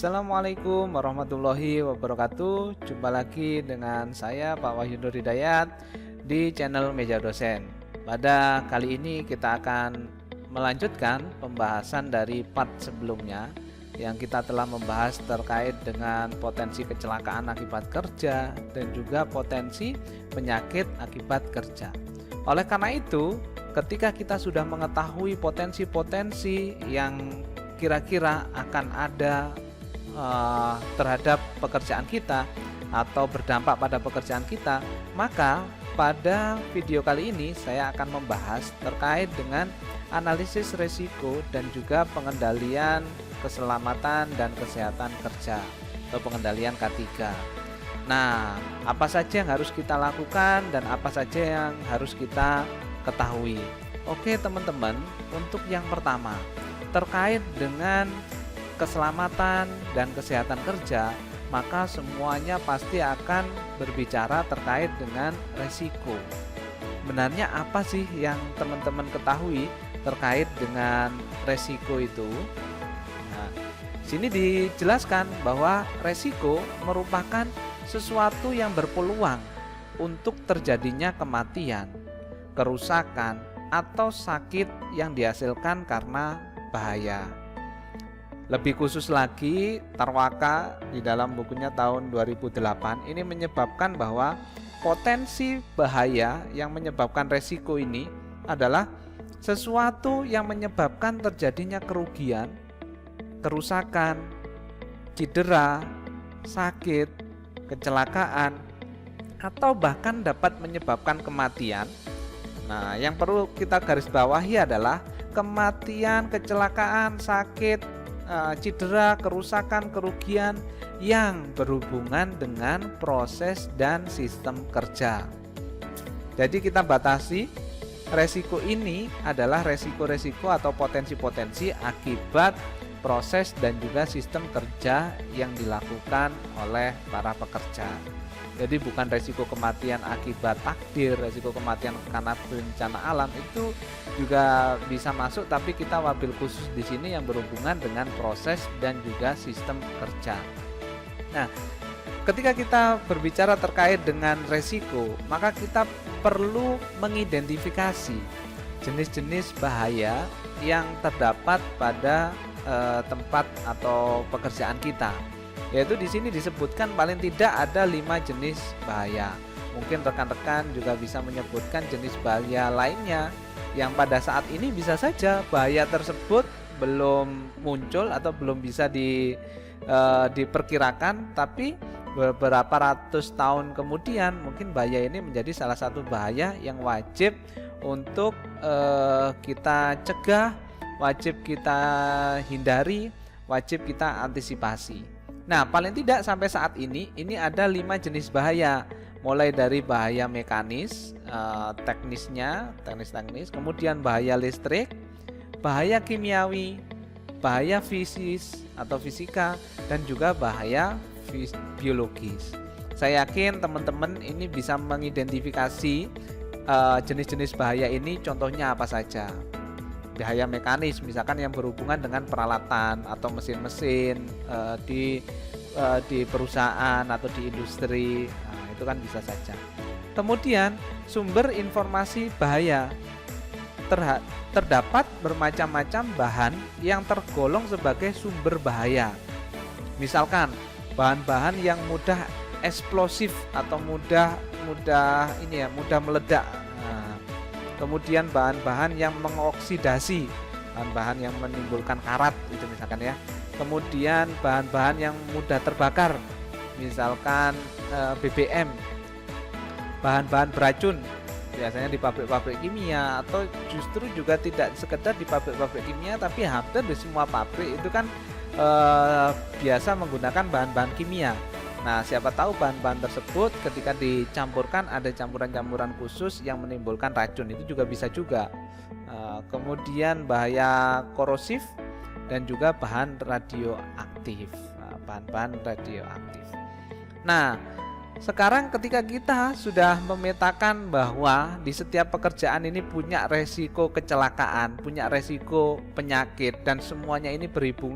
Assalamualaikum warahmatullahi wabarakatuh. Jumpa lagi dengan saya Pak Wahyu Nur Hidayat di channel Meja Dosen. Pada kali ini kita akan melanjutkan pembahasan dari part sebelumnya yang kita telah membahas terkait dengan potensi kecelakaan akibat kerja dan juga potensi penyakit akibat kerja. Oleh karena itu, ketika kita sudah mengetahui potensi-potensi yang kira-kira akan ada terhadap pekerjaan kita atau berdampak pada pekerjaan kita, maka pada video kali ini saya akan membahas terkait dengan analisis risiko dan juga pengendalian keselamatan dan kesehatan kerja atau pengendalian K3. Nah, apa saja yang harus kita lakukan dan apa saja yang harus kita ketahui? Oke teman-teman, untuk yang pertama terkait dengan keselamatan dan kesehatan kerja, maka semuanya pasti akan berbicara terkait dengan resiko. Benarnya apa sih yang teman-teman ketahui terkait dengan resiko itu? Nah, sini dijelaskan bahwa resiko merupakan sesuatu yang berpeluang untuk terjadinya kematian, kerusakan, atau sakit yang dihasilkan karena bahaya. Lebih khusus lagi, Tarwaka di dalam bukunya tahun 2008 ini menyebabkan bahwa potensi bahaya yang menyebabkan resiko ini adalah sesuatu yang menyebabkan terjadinya kerugian, kerusakan, cedera, sakit, kecelakaan, atau bahkan dapat menyebabkan kematian. Nah, yang perlu kita garis bawahi adalah kematian, kecelakaan, sakit, cedera, kerusakan, kerugian yang berhubungan dengan proses dan sistem kerja. Jadi kita batasi resiko ini adalah resiko-resiko atau potensi-potensi akibat proses dan juga sistem kerja yang dilakukan oleh para pekerja. Jadi bukan resiko kematian akibat takdir, resiko kematian karena bencana alam itu juga bisa masuk, tapi kita wabil khusus di sini yang berhubungan dengan proses dan juga sistem kerja. Nah, ketika kita berbicara terkait dengan resiko, maka kita perlu mengidentifikasi jenis-jenis bahaya yang terdapat pada tempat atau pekerjaan kita. Yaitu di sini disebutkan paling tidak ada 5 jenis bahaya. Mungkin rekan-rekan juga bisa menyebutkan jenis bahaya lainnya yang pada saat ini bisa saja bahaya tersebut belum muncul atau belum bisa diperkirakan, tapi beberapa ratus tahun kemudian mungkin bahaya ini menjadi salah satu bahaya yang wajib untuk kita cegah, wajib kita hindari, wajib kita antisipasi. Nah, paling tidak sampai saat ini ada 5 jenis bahaya, mulai dari bahaya mekanis, teknis, kemudian bahaya listrik, bahaya kimiawi, bahaya fisis atau fisika, dan juga bahaya biologis. Saya yakin teman-teman ini bisa mengidentifikasi jenis-jenis bahaya ini, contohnya apa saja. Bahaya mekanis misalkan yang berhubungan dengan peralatan atau mesin-mesin di perusahaan atau di industri, nah, itu kan bisa saja. Kemudian sumber informasi bahaya, terdapat bermacam-macam bahan yang tergolong sebagai sumber bahaya. Misalkan bahan-bahan yang mudah eksplosif atau mudah meledak. Kemudian bahan-bahan yang mengoksidasi, bahan-bahan yang menimbulkan karat itu misalkan ya. Kemudian bahan-bahan yang mudah terbakar, misalkan BBM, bahan-bahan beracun, biasanya di pabrik-pabrik kimia, atau justru juga tidak sekedar di pabrik-pabrik kimia, tapi hampir di semua pabrik itu kan biasa menggunakan bahan-bahan kimia. Nah, siapa tahu bahan-bahan tersebut ketika dicampurkan ada campuran-campuran khusus yang menimbulkan racun, itu juga bisa juga. Kemudian bahaya korosif dan juga bahan radioaktif, bahan-bahan radioaktif. Nah, sekarang ketika kita sudah memetakan bahwa di setiap pekerjaan ini punya resiko kecelakaan, punya resiko penyakit, dan semuanya ini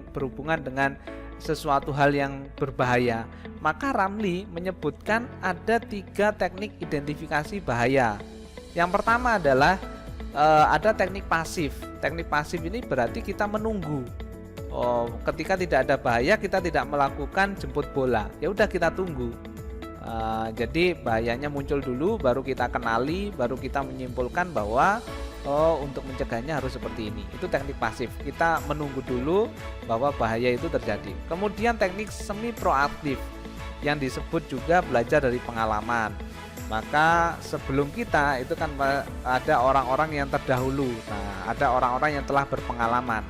berhubungan dengan sesuatu hal yang berbahaya, maka Ramli menyebutkan ada 3 teknik identifikasi bahaya. Yang pertama adalah ada teknik pasif. Teknik pasif ini berarti kita menunggu. Ketika tidak ada bahaya, kita tidak melakukan jemput bola. Ya udah, kita tunggu. Jadi bahayanya muncul dulu, baru kita kenali, baru kita menyimpulkan bahwa untuk mencegahnya harus seperti ini. Itu teknik pasif. Kita menunggu dulu bahwa bahaya itu terjadi. Kemudian teknik semi proaktif yang disebut juga belajar dari pengalaman. Maka sebelum kita itu kan ada orang-orang yang terdahulu. Nah, ada orang-orang yang telah berpengalaman.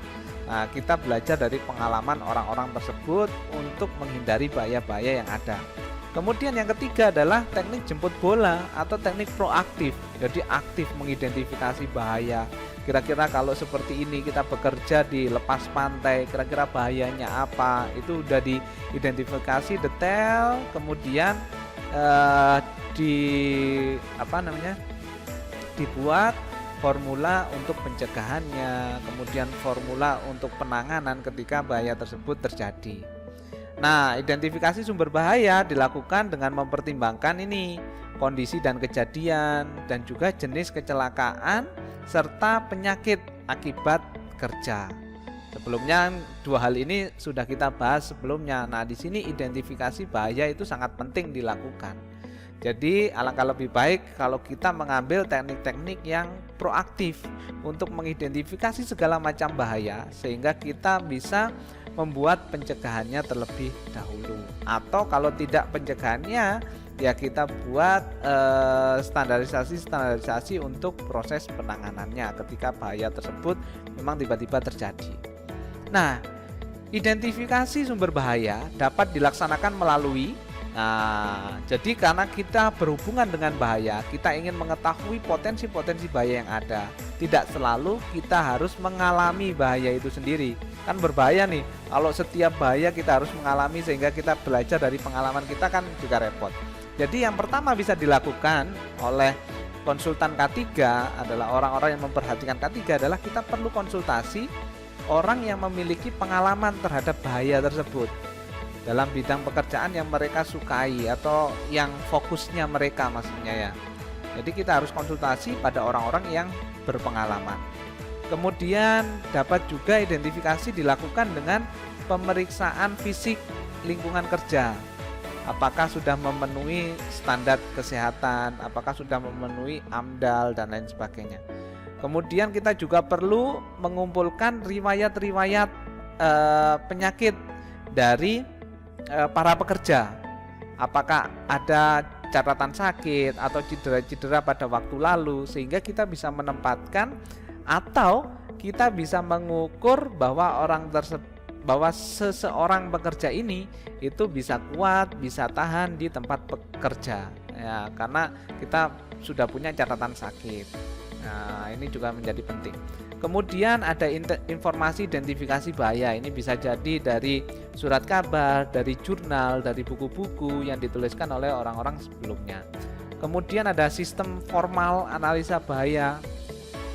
Nah, kita belajar dari pengalaman orang-orang tersebut untuk menghindari bahaya-bahaya yang ada. Kemudian yang ketiga adalah teknik jemput bola atau teknik proaktif. Jadi aktif mengidentifikasi bahaya. Kira-kira kalau seperti ini kita bekerja di lepas pantai, kira-kira bahayanya apa? Itu sudah diidentifikasi detail, kemudian dibuat formula untuk pencegahannya, kemudian formula untuk penanganan ketika bahaya tersebut terjadi. Nah, identifikasi sumber bahaya dilakukan dengan mempertimbangkan ini kondisi dan kejadian, dan juga jenis kecelakaan serta penyakit akibat kerja. Sebelumnya 2 hal ini sudah kita bahas sebelumnya. Nah, di sini identifikasi bahaya itu sangat penting dilakukan. Jadi alangkah lebih baik kalau kita mengambil teknik-teknik yang proaktif untuk mengidentifikasi segala macam bahaya, sehingga kita bisa membuat pencegahannya terlebih dahulu. Atau kalau tidak pencegahannya, ya kita buat standarisasi untuk proses penanganannya ketika bahaya tersebut memang tiba-tiba terjadi. Nah, identifikasi sumber bahaya dapat dilaksanakan melalui jadi karena kita berhubungan dengan bahaya, kita ingin mengetahui potensi-potensi bahaya yang ada. Tidak selalu kita harus mengalami bahaya itu sendiri. Kan berbahaya nih, kalau setiap bahaya kita harus mengalami sehingga kita belajar dari pengalaman kita kan juga repot. Jadi yang pertama bisa dilakukan oleh konsultan K3 adalah orang-orang yang memperhatikan K3 adalah kita perlu konsultasi orang yang memiliki pengalaman terhadap bahaya tersebut dalam bidang pekerjaan yang mereka sukai atau yang fokusnya mereka maksudnya ya. Jadi kita harus konsultasi pada orang-orang yang berpengalaman. Kemudian dapat juga identifikasi dilakukan dengan pemeriksaan fisik lingkungan kerja. Apakah sudah memenuhi standar kesehatan, apakah sudah memenuhi AMDAL dan lain sebagainya. Kemudian kita juga perlu mengumpulkan riwayat-riwayat penyakit dari para pekerja. Apakah ada catatan sakit atau cedera-cedera pada waktu lalu, sehingga kita bisa menempatkan atau kita bisa mengukur bahwa seseorang pekerja ini itu bisa kuat, bisa tahan di tempat bekerja ya, karena kita sudah punya catatan sakit. Nah, ini juga menjadi penting. Kemudian ada informasi identifikasi bahaya. Ini bisa jadi dari surat kabar, dari jurnal, dari buku-buku yang dituliskan oleh orang-orang sebelumnya. Kemudian ada sistem formal analisa bahaya.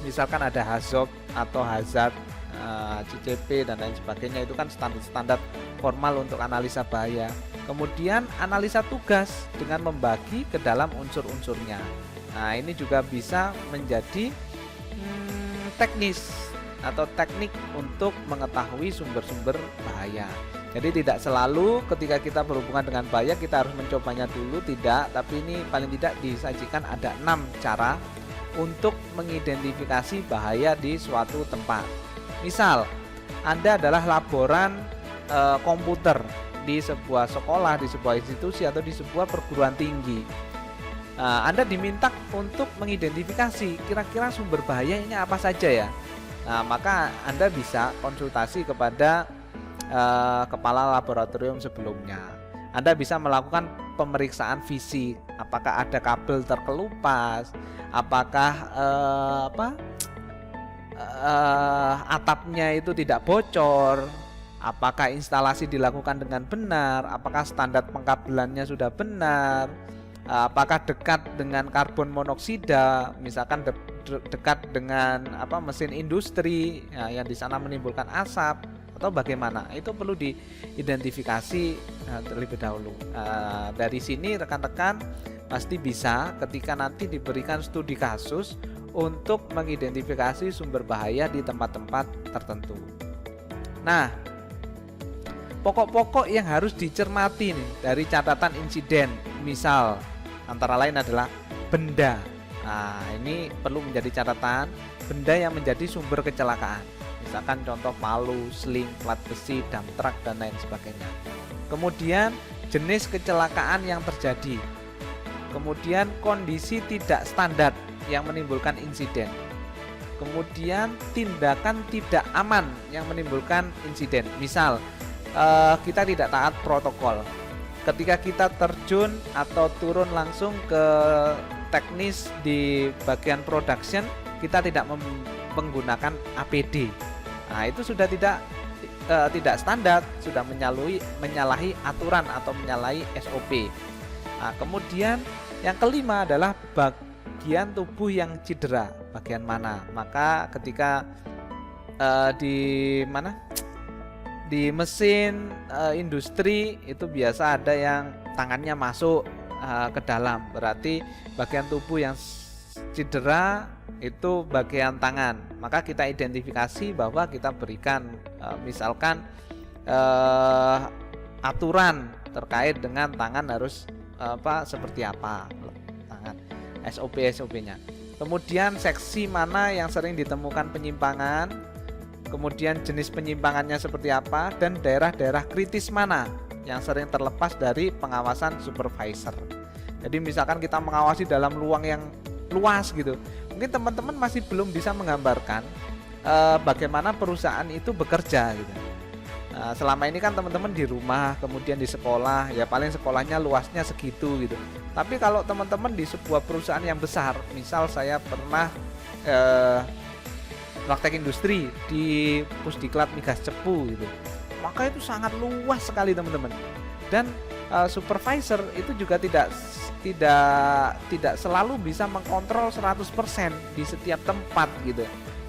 Misalkan ada HAZOP atau HAZARD, CCP dan lain sebagainya. Itu kan standar-standar formal untuk analisa bahaya. Kemudian analisa tugas dengan membagi ke dalam unsur-unsurnya. Nah, ini juga bisa menjadi teknis atau teknik untuk mengetahui sumber-sumber bahaya. Jadi tidak selalu ketika kita berhubungan dengan bahaya kita harus mencobanya dulu, tidak. Tapi ini paling tidak disajikan ada 6 cara untuk mengidentifikasi bahaya di suatu tempat. Misal, Anda adalah laboran komputer di sebuah sekolah, di sebuah institusi atau di sebuah perguruan tinggi. Anda diminta untuk mengidentifikasi kira-kira sumber bahayanya apa saja ya. Nah, maka Anda bisa konsultasi kepada kepala laboratorium sebelumnya. Anda bisa melakukan pemeriksaan fisik, apakah ada kabel terkelupas, apakah atapnya itu tidak bocor, apakah instalasi dilakukan dengan benar, apakah standar pengkabelannya sudah benar, apakah dekat dengan karbon monoksida, misalkan dekat dengan mesin industri ya, yang di sana menimbulkan asap atau bagaimana? Itu perlu diidentifikasi terlebih dahulu. Dari sini rekan-rekan pasti bisa ketika nanti diberikan studi kasus untuk mengidentifikasi sumber bahaya di tempat-tempat tertentu. Nah, pokok-pokok yang harus dicermati nih dari catatan insiden, misal antara lain adalah benda. Nah, ini perlu menjadi catatan, benda yang menjadi sumber kecelakaan. Misalkan contoh palu, sling, plat besi, dump truck, dan lain sebagainya. Kemudian jenis kecelakaan yang terjadi. Kemudian kondisi tidak standar yang menimbulkan insiden. Kemudian tindakan tidak aman yang menimbulkan insiden. Misal kita tidak taat protokol. Ketika kita terjun atau turun langsung ke teknis di bagian production, kita tidak menggunakan APD. Nah, itu sudah tidak standar, sudah menyalahi aturan atau menyalahi SOP. Nah, kemudian yang kelima adalah bagian tubuh yang cedera, bagian mana? Maka ketika di mesin industri itu biasa ada yang tangannya masuk ke dalam, berarti bagian tubuh yang cedera itu bagian tangan. Maka kita identifikasi bahwa kita berikan misalkan aturan terkait dengan tangan harus seperti apa tangan, SOP-nya. Kemudian seksi mana yang sering ditemukan penyimpangan, kemudian jenis penyimpangannya seperti apa, dan daerah-daerah kritis mana yang sering terlepas dari pengawasan supervisor. Jadi misalkan kita mengawasi dalam ruang yang luas gitu, mungkin teman-teman masih belum bisa menggambarkan bagaimana perusahaan itu bekerja gitu. Nah, selama ini kan teman-teman di rumah, kemudian di sekolah, ya paling sekolahnya luasnya segitu gitu. Tapi kalau teman-teman di sebuah perusahaan yang besar, misal saya pernah praktek industri di Pusdiklat Migas Cepu gitu, maka itu sangat luas sekali teman-teman. Dan supervisor itu juga tidak selalu bisa mengkontrol 100% di setiap tempat gitu.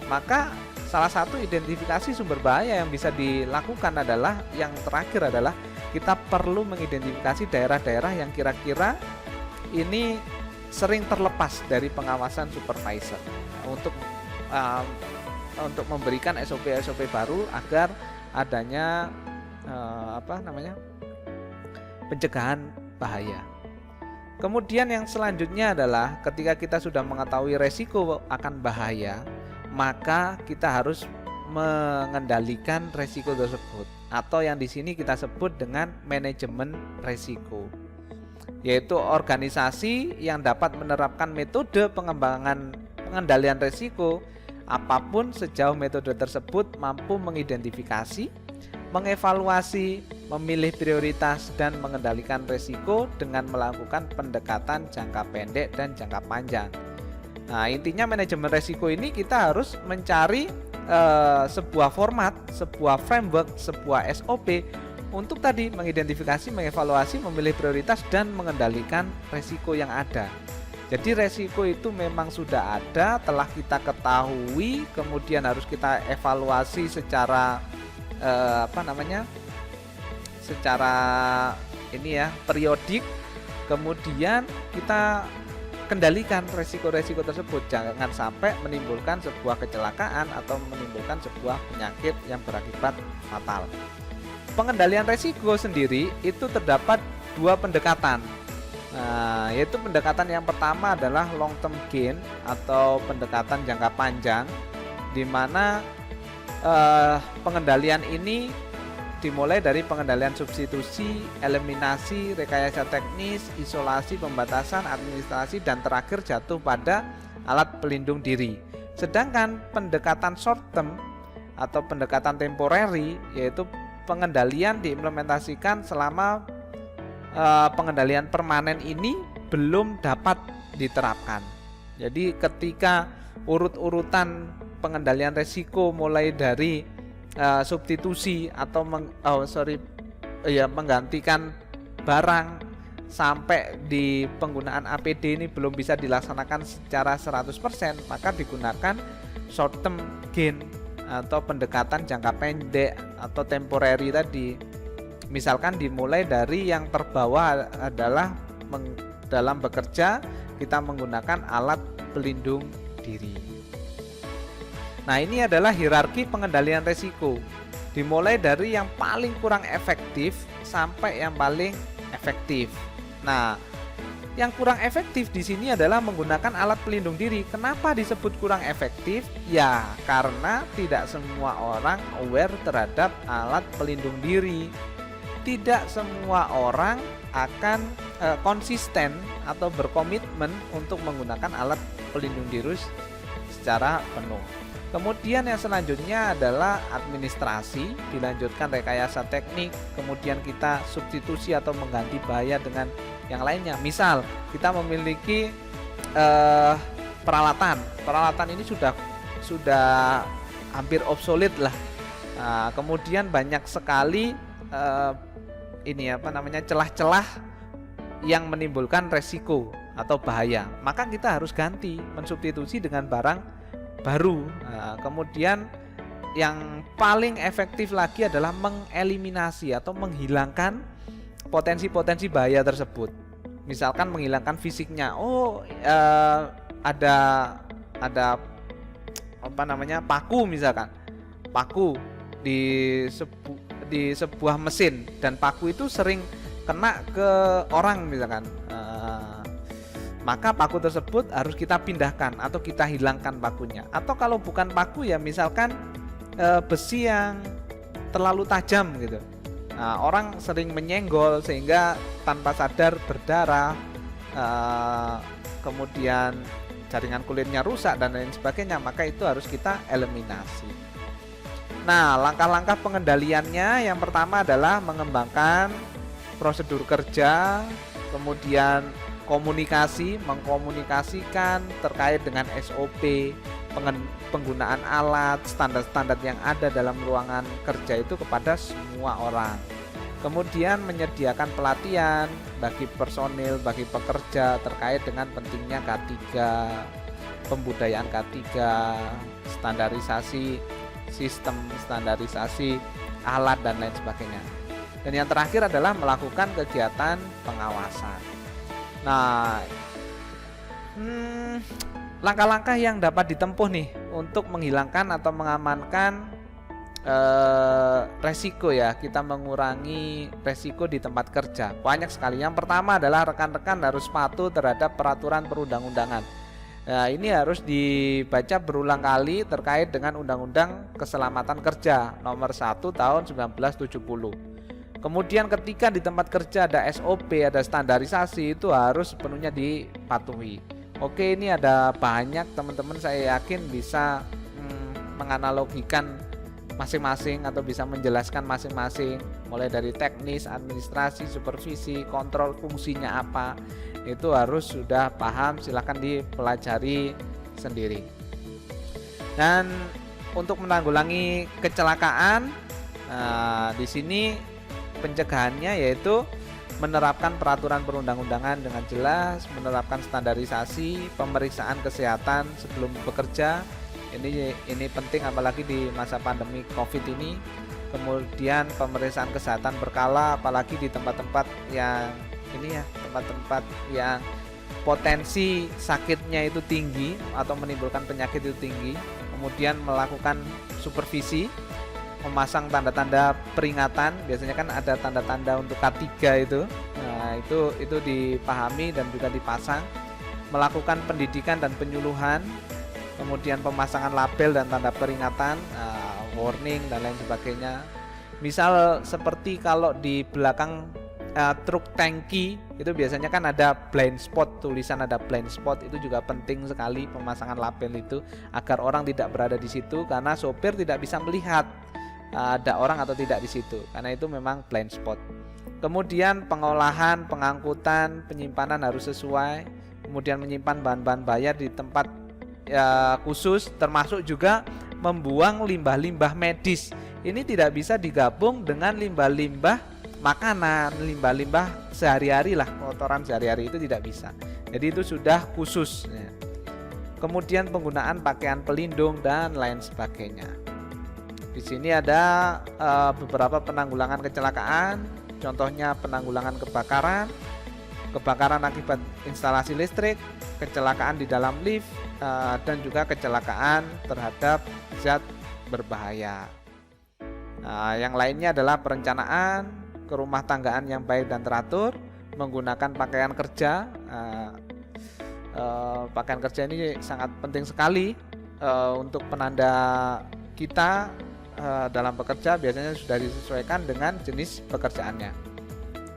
Maka salah satu identifikasi sumber bahaya yang bisa dilakukan adalah, yang terakhir adalah kita perlu mengidentifikasi daerah-daerah yang kira-kira ini sering terlepas dari pengawasan supervisor untuk memberikan SOP-SOP baru agar adanya pencegahan bahaya. Kemudian yang selanjutnya adalah ketika kita sudah mengetahui resiko akan bahaya, maka kita harus mengendalikan resiko tersebut, atau yang di sini kita sebut dengan manajemen resiko, yaitu organisasi yang dapat menerapkan metode pengendalian resiko apapun sejauh metode tersebut mampu mengidentifikasi, mengevaluasi, memilih prioritas, dan mengendalikan resiko dengan melakukan pendekatan jangka pendek dan jangka panjang. Nah, intinya manajemen resiko ini kita harus mencari sebuah format, sebuah framework, sebuah SOP untuk tadi mengidentifikasi, mengevaluasi, memilih prioritas, dan mengendalikan resiko yang ada. Jadi resiko itu memang sudah ada, telah kita ketahui, kemudian harus kita evaluasi secara secara periodik, kemudian kita kendalikan resiko-resiko tersebut, jangan sampai menimbulkan sebuah kecelakaan atau menimbulkan sebuah penyakit yang berakibat fatal. Pengendalian resiko sendiri itu terdapat dua pendekatan. Nah, yaitu pendekatan yang pertama adalah long term gain atau pendekatan jangka panjang, di mana pengendalian ini dimulai dari pengendalian substitusi, eliminasi, rekayasa teknis, isolasi, pembatasan, administrasi, dan terakhir jatuh pada alat pelindung diri. Sedangkan pendekatan short term atau pendekatan temporary, yaitu pengendalian diimplementasikan selama pengendalian permanen ini belum dapat diterapkan. Jadi ketika urut-urutan pengendalian resiko mulai dari substitusi atau menggantikan barang sampai di penggunaan APD ini belum bisa dilaksanakan secara 100%, maka digunakan short term gain atau pendekatan jangka pendek atau temporary tadi. Misalkan dimulai dari yang terbawah adalah dalam bekerja kita menggunakan alat pelindung diri. Nah, ini adalah hierarki pengendalian resiko. Dimulai dari yang paling kurang efektif sampai yang paling efektif. Nah, yang kurang efektif di sini adalah menggunakan alat pelindung diri. Kenapa disebut kurang efektif? Ya, karena tidak semua orang aware terhadap alat pelindung diri. Tidak semua orang akan konsisten atau berkomitmen untuk menggunakan alat pelindung diri secara penuh. Kemudian yang selanjutnya adalah administrasi, dilanjutkan rekayasa teknik, kemudian kita substitusi atau mengganti bahaya dengan yang lainnya. Misal kita memiliki peralatan ini sudah hampir obsolete lah. Nah, kemudian banyak sekali celah-celah yang menimbulkan resiko atau bahaya. Maka kita harus ganti, mensubstitusi dengan barang baru. Nah, kemudian yang paling efektif lagi adalah mengeliminasi atau menghilangkan potensi-potensi bahaya tersebut. Misalkan menghilangkan fisiknya. Ada paku, misalkan paku di sebuah mesin, dan paku itu sering kena ke orang misalkan. Maka paku tersebut harus kita pindahkan atau kita hilangkan pakunya. Atau kalau bukan paku ya misalkan besi yang terlalu tajam gitu. Nah, orang sering menyenggol sehingga tanpa sadar berdarah, kemudian jaringan kulitnya rusak dan lain sebagainya. Maka itu harus kita eliminasi. Nah, langkah-langkah pengendaliannya yang pertama adalah mengembangkan prosedur kerja, kemudian mengkomunikasikan terkait dengan SOP, penggunaan alat, standar-standar yang ada dalam ruangan kerja itu kepada semua orang. Kemudian menyediakan pelatihan bagi personil, bagi pekerja terkait dengan pentingnya K3, pembudayaan K3, standarisasi sistem, standarisasi alat dan lain sebagainya. Dan yang terakhir adalah melakukan kegiatan pengawasan. Nah, langkah-langkah yang dapat ditempuh nih untuk menghilangkan atau mengamankan resiko ya, kita mengurangi resiko di tempat kerja. Banyak sekali. Yang pertama adalah rekan-rekan harus patuh terhadap peraturan perundang-undangan. Nah, ini harus dibaca berulang kali terkait dengan Undang-Undang Keselamatan Kerja nomor 1 tahun 1970. Kemudian ketika di tempat kerja ada SOP, ada standarisasi, itu harus sepenuhnya dipatuhi. Oke, ini ada banyak teman-teman, saya yakin bisa menganalogikan masing-masing atau bisa menjelaskan masing-masing, mulai dari teknis, administrasi, supervisi, kontrol, fungsinya apa. Itu harus sudah paham, silahkan dipelajari sendiri. Dan untuk menanggulangi kecelakaan, di sini pencegahannya yaitu menerapkan peraturan perundang-undangan dengan jelas, menerapkan standarisasi, pemeriksaan kesehatan sebelum bekerja. Ini penting apalagi di masa pandemi Covid ini. Kemudian pemeriksaan kesehatan berkala apalagi di tempat-tempat yang tempat-tempat yang potensi sakitnya itu tinggi atau menimbulkan penyakit itu tinggi. Kemudian melakukan supervisi, memasang tanda-tanda peringatan, biasanya kan ada tanda-tanda untuk K3 itu. Nah, itu dipahami dan juga dipasang. Melakukan pendidikan dan penyuluhan, kemudian pemasangan label dan tanda peringatan, warning dan lain sebagainya. Misal seperti kalau di belakang truk tangki itu biasanya kan ada blind spot, tulisan ada blind spot, itu juga penting sekali pemasangan label itu agar orang tidak berada di situ karena sopir tidak bisa melihat ada orang atau tidak di situ karena itu memang blind spot. Kemudian pengolahan, pengangkutan, penyimpanan harus sesuai. Kemudian menyimpan bahan-bahan bayar di tempat khusus, termasuk juga membuang limbah-limbah medis. Ini tidak bisa digabung dengan limbah-limbah makanan, limbah-limbah sehari-hari lah, kotoran sehari-hari itu tidak bisa. Jadi itu sudah khusus. Kemudian penggunaan pakaian pelindung dan lain sebagainya. Di sini ada beberapa penanggulangan kecelakaan, contohnya penanggulangan kebakaran, kebakaran akibat instalasi listrik, kecelakaan di dalam lift, dan juga kecelakaan terhadap zat berbahaya. Nah, yang lainnya adalah perencanaan, kerumah tanggaan yang baik dan teratur, menggunakan pakaian kerja. Pakaian kerja ini sangat penting sekali untuk penanda kita dalam bekerja, biasanya sudah disesuaikan dengan jenis pekerjaannya.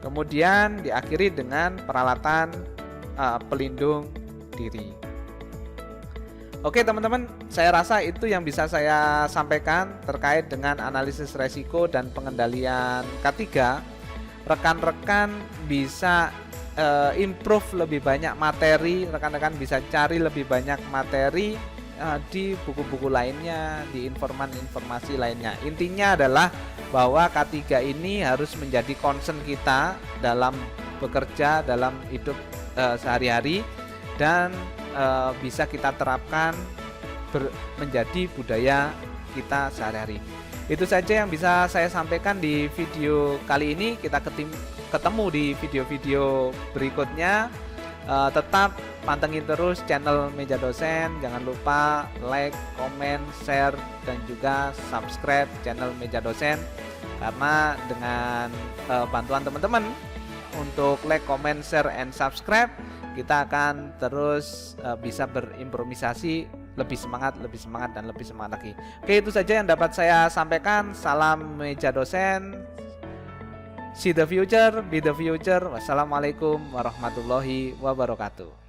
Kemudian diakhiri dengan peralatan pelindung diri. Oke teman-teman, saya rasa itu yang bisa saya sampaikan terkait dengan analisis resiko dan pengendalian K3. Rekan-rekan bisa improve lebih banyak materi, rekan-rekan bisa cari lebih banyak materi di buku-buku lainnya, di informasi lainnya. Intinya adalah bahwa K3 ini harus menjadi concern kita dalam bekerja, dalam hidup sehari-hari, dan bisa kita terapkan menjadi budaya kita sehari-hari. Itu saja yang bisa saya sampaikan di video kali ini. Kita ketemu di video-video berikutnya. Tetap pantengin terus channel Meja Dosen. Jangan lupa like, komen, share, dan juga subscribe channel Meja Dosen. Karena dengan bantuan teman-teman untuk like, comment, share, and subscribe, kita akan terus bisa berimprovisasi lebih semangat, dan lebih semangat lagi. Oke, itu saja yang dapat saya sampaikan. Salam Meja Dosen. See the future, be the future. Wassalamualaikum warahmatullahi wabarakatuh.